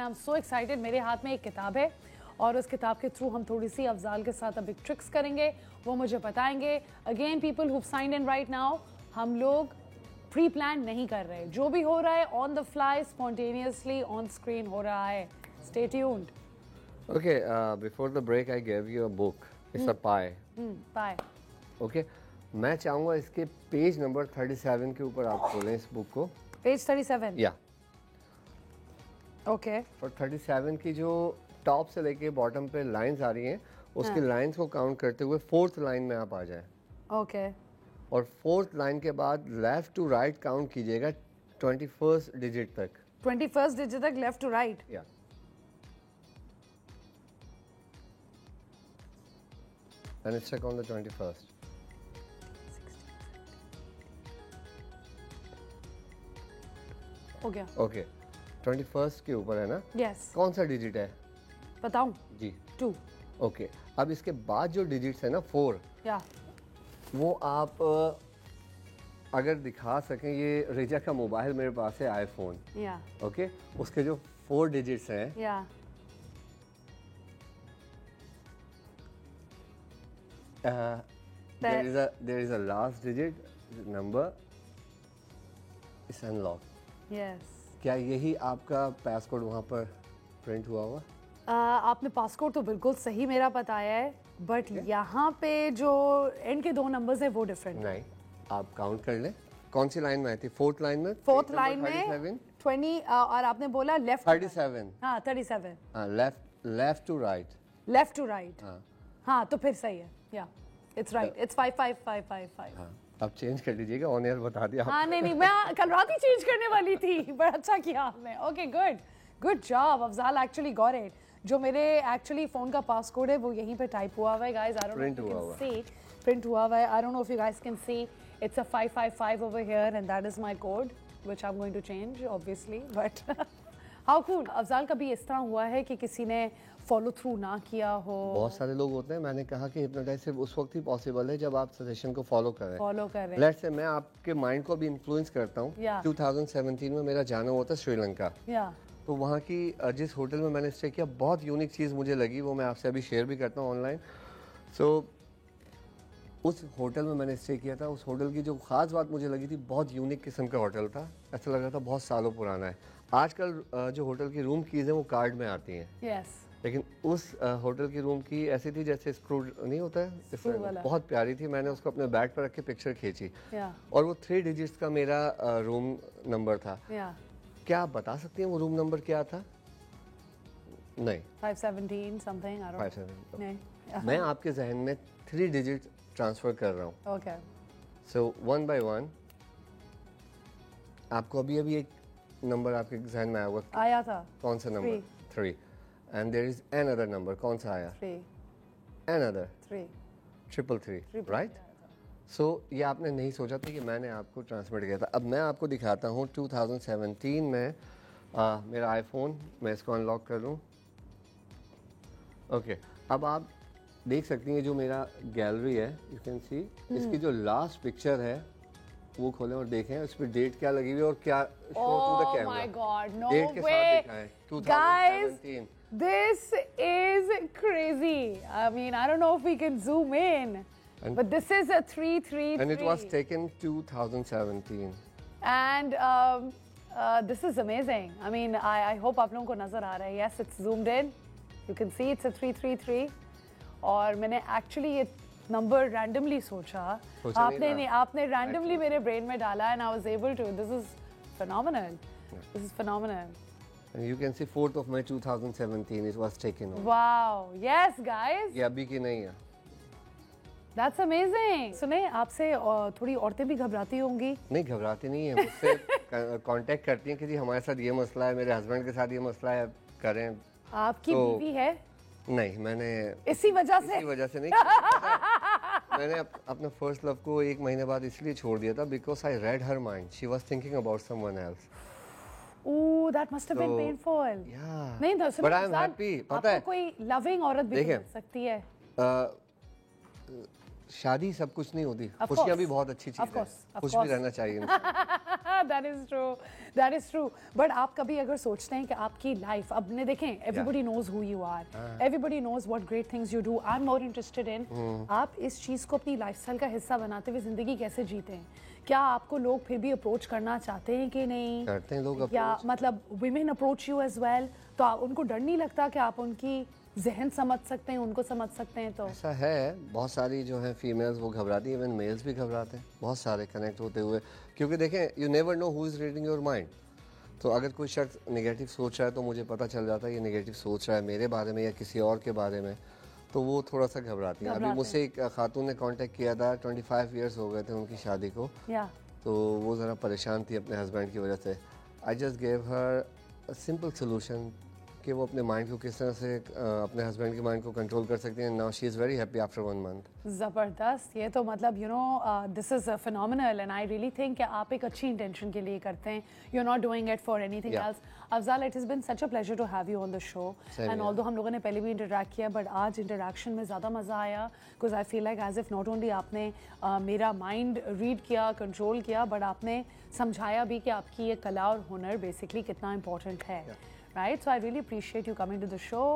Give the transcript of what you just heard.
I am so excited. मेरे हाथ में एक किताब है और उस किताब के थ्रू हम थोड़ी सी अफजाल के साथ अब एक ट्रिक्स करेंगे, वो मुझे बताएंगे। Again people who signed in right now, हम लोग प्री प्लान नहीं कर रहे, जो भी हो रहा है on the fly spontaneously on screen हो रहा है। Stay tuned. Okay, before the break I gave you a book. It's a pie. Bye. Okay. मैं चाहूँगा इसके पेज नंबर 37 के ऊपर आप खोलें इस बुक को। पेज 37। या ओके। और 37 की जो टॉप से लेके बॉटम पे लाइंस आ रही हैं, उसकी लाइंस को काउंट करते हुए फोर्थ लाइन में आप आ जाएं। ओके। और फोर्थ लाइन के बाद लेफ्ट टू राइट काउंट कीजिएगा 21st डिजिट तक। 21st डिजिट तक लेफ्ट टू राइट। या and it's check on the 21st. हो गया। Okay. 21st के ऊपर है ना? यस। कौन सा डिजिट है? बताऊं? जी 2। ओके अब इसके बाद जो डिजिट्स है ना 4, या वो आप अगर दिखा सकें, ये रिजा का मोबाइल मेरे पास है आईफोन। या ओके उसके जो 4 डिजिट्स हैं, या there is a last digit number is unlocked. Yes. क्या यही आपका पासकोड वहाँ पर प्रिंट हुआ हुआ? आपने पासकोड तो बिल्कुल सही मेरा बताया है, बट यहाँ पे जो एंड के 2 नंबर्स हैं वो डिफरेंट। नहीं, आप काउंट कर लें। कौन सी लाइन में आई थी? फोर्थ लाइन में? फोर्थ लाइन में 20 और आपने बोला लेफ्ट 37। हाँ 37। हाँ left to right. Left to right. हाँ हाँ तो फिर सही है। या इट्स राइट, इट्स 55555। हाँ अब चेंज कर लीजिएगा, ऑन एयर बता दिया। हाँ नहीं मैं कल रात ही चेंज करने वाली थी, बड़ा अच्छा किया आपने। Okay good job Afzal, actually got it. जो मेरे एक्चुअली फोन का पासकोड है वो यहीं पे टाइप हुआ हुआ है guys. I don't know if you can see, print हुआ हुआ है। I don't know if you guys can see, it's a 555 over here and that is my code which I am going to change obviously, but how cool. Afzal कभी इस तरह हुआ है कि किसी ने फॉलो थ्रू ना किया हो? बहुत सारे लोग होते हैं। मैंने कहा कि हिप्नोटाइज सिर्फ उस वक्त ही पॉसिबल है जब आप सजेशन को फॉलो कर रहे हैं। लेट्स से मैं आपके माइंड को भी इन्फ्लुएंस करता हूँ। 2017 में मेरा जाना हुआ था श्रीलंका। तो वहाँ की जिस होटल में मैंने स्टे किया, बहुत यूनिक चीज़ मुझे लगी, वो मैं आपसे अभी शेयर भी करता हूँ ऑनलाइन। सो उस होटल में मैंने स्टे किया था। उस होटल की जो ख़ास बात मुझे लगी थी, बहुत यूनिक किस्म का होटल था। ऐसा लग रहा था बहुत सालों पुराना है। आजकल जो होटल की रूम कीज़ हैं वो कार्ड में आती हैं। यस। लेकिन उस होटल की रूम की ऐसी थी जैसे स्क्रू नहीं होता है, बहुत प्यारी थी। मैंने उसको अपने बैग पर रख के पिक्चर खींची और वो 3 डिजिट्स का मेरा रूम नंबर था। क्या आप बता सकती हैं वो रूम नंबर क्या था? नहीं 517 समथिंग, आई डोंट नो। नहीं मैं आपके जहन में 3 डिजिट ट्रांसफर कर रहा हूँ। ओके सो 1 by 1 आपको अभी एक नंबर आपके जहन में आया था। कौन सा number? 3 and there is another number. कौन सा आया? 3 another 3 333 right? So ये आपने नहीं सोचा था कि मैंने आपको ट्रांसमिट किया था। अब मैं आपको दिखाता हूँ 2017 में मेरा आईफोन, मैं इसको अनलॉक कर लूँ। ओके अब आप देख सकती हैं जो मेरा गैलरी है, यू कैन सी इसकी जो लास्ट पिक्चर है वो खोलें और देखें उस पर डेट क्या लगी हुई है और क्या show to the camera. My god, no date के साथ दिखाएं 2017। This is crazy. I mean, I don't know if we can zoom in, but this is a 333. And it was taken 2017. And this is amazing. I mean, I hope आप लोगों को नजर आ रहा है. Yes, it's zoomed in. You can see it's a 333. और मैंने actually ये number randomly सोचा. आपने randomly मेरे brain में डाला and I was able to. This is phenomenal. This is phenomenal. And you can see 4th of May 2017 it was taken on. Wow, yes guys. ये अभी की नहीं है। That's amazing. सुने, आपसे थोड़ी औरतें भी घबराती होंगी? नहीं घबराती नहीं है, मुझसे कांटेक्ट करती हैं कि जी हमारे साथ ये मसला है, मेरे हस्बैंड के साथ ये मसला है, करें। आपकी बीवी है? नहीं, मैंने इसी वजह से नहीं मैंने अपना फर्स्ट लव को 1 महीने बाद इसलिए छोड़ दिया था because I read her mind, she was thinking about someone else. Ooh, that must have been painful. Yeah. नहीं तो But I'm happy. पता है? कोई loving औरत भी मिल सकती है। शादी सब कुछ नहीं होती, खुशियाँ भी बहुत अच्छी चीज़ है, खुश भी रहना चाहिए। That is true. But आप कभी अगर सोचते हैं कि आपकी लाइफ, अब ने देखें, everybody knows who you are, everybody knows what great things you do. I'm more interested in आप इस चीज़ को अपनी लाइफस्टाइल का हिस्सा बनाते हुए जिंदगी कैसे जीते हैं? क्या आपको लोग फिर भी अप्रोच करना चाहते हैं कि नहीं? करते हैं लोग, या मतलब women approach you as well, तो उनको डर नहीं लगता कि आप उनकी जहन समझ सकते हैं, उनको समझ सकते हैं? तो ऐसा है, बहुत सारी जो है फीमेल्स वो घबराती हैं, इवन मेल्स भी घबराते हैं बहुत सारे कनेक्ट होते हुए, क्योंकि देखें you never know who is reading your mind. तो अगर कोई शख्स नेगेटिव सोच रहा है तो मुझे पता चल जाता है ये नेगेटिव सोच रहा है मेरे बारे में या किसी और के बारे में, तो वो थोड़ा सा घबराती है। अभी मुझसे एक खातून ने कांटेक्ट किया था, 25 इयर्स हो गए थे उनकी शादी को, तो वो ज़रा परेशान थी अपने हस्बैंड की वजह से। I just gave her a simple solution कि वो अपने माइंड को किस तरह से अपने हस्बैंड के माइंड को कंट्रोल कर सकती हैं। Now she is very happy after 1 month. ज़बरदस्त, ये तो मतलब you know this is phenomenal and I really think कि आप एक अच्छी इंटेंशन के लिए करते हैं, you are not doing it for anything else. Afzal, it has been such a pleasure to have you on the show, and although हम लोगों ने पहले भी इंटरेक्ट किया, बट आज इंटरेक्शन में ज़्यादा मज़ा आया, because I feel like as if not only आपने मेरा माइंड रीड किया, कंट्रोल किया, बट आपने समझाया भी कि आपकी ये कला और हुनर बेसिकली कितना इंपॉर्टेंट है, right? So I really appreciate you coming to the show.